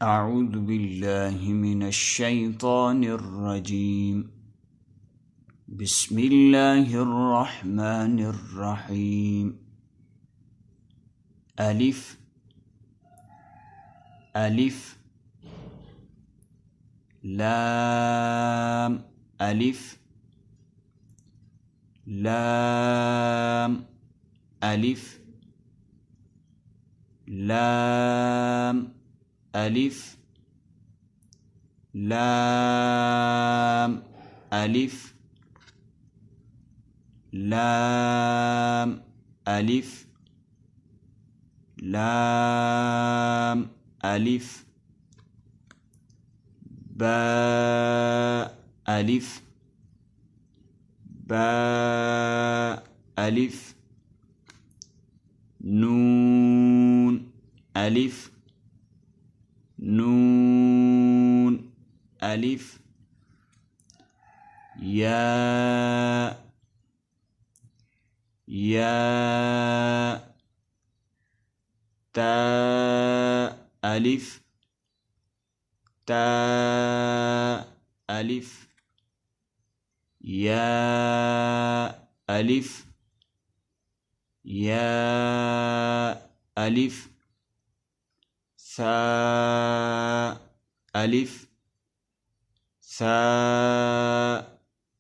अऊज़ु बिल्लाहि मिनश्शैतानिर्रजीम। बिस्मिल्लाहिर्रहमानिर्रहीम। अलिफ अलिफ लाम अलिफ लाम अलिफ लाम अलिफ लाम अलिफ लाम अलिफ लाम अलिफ बा अलिफ बा अलिफ नून अलिफ नून अलिफ या ता अलिफ ता अलिफ या अलिफ या अलिफ सा अलिफ सा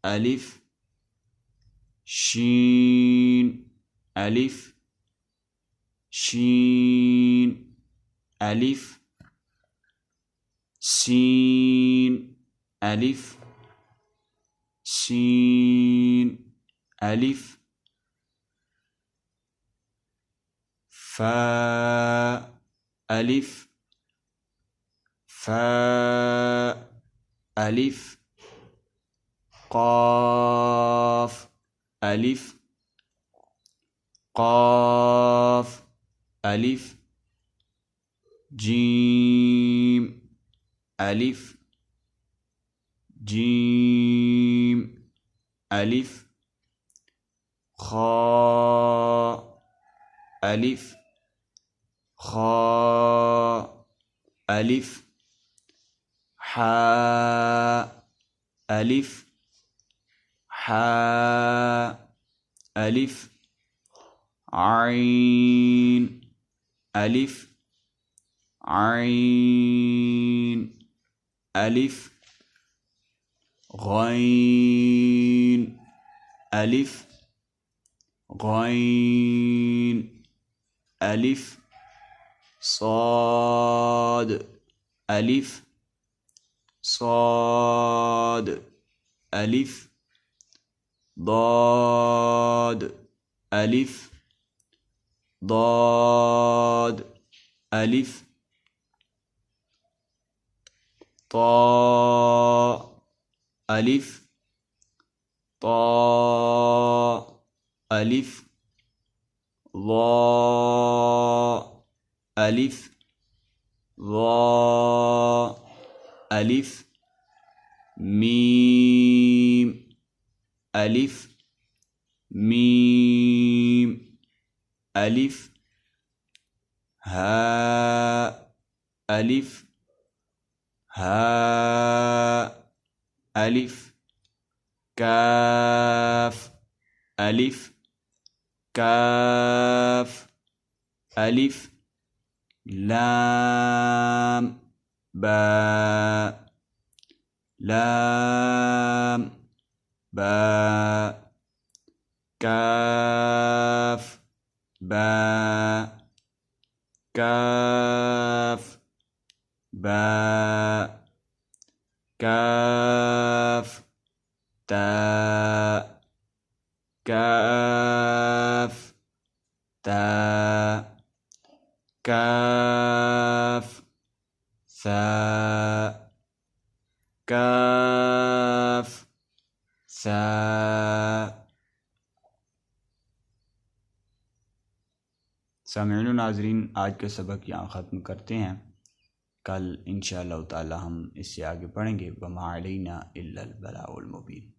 अलिफ शीन अलिफ शीन अलिफ सीन अलिफ सीन अलिफ फा अलिफ फा अलिफ क़ाफ अलिफ क़ाफ अलिफ जीम अलिफ जीम अलिफ खा अलिफ खा अलिफ हा अलिफ हा अलिफ आइन अलिफ आइन अलिफ गैन अलिफ गैन अलिफ साद अलिफ साद अलिफ दाद अलिफ दाद अलिफ ता अलिफ ता अलिफ वा अलिफ वा अलिफ मीम अलिफ मीम अलिफ हा अलिफ हा अलिफ काफ अलिफ काफ अलिफ लाम बा लाम बा काफ बा काफ बा काफ ता काफ ता काफ सा काफ सा। सामईन नाज़रीन, आज का सबक यहाँ ख़त्म करते हैं। कल इंशाअल्लाह ताला हम इससे आगे पढ़ेंगे। वमा अलैना इल्लल बलागुल मुबीन।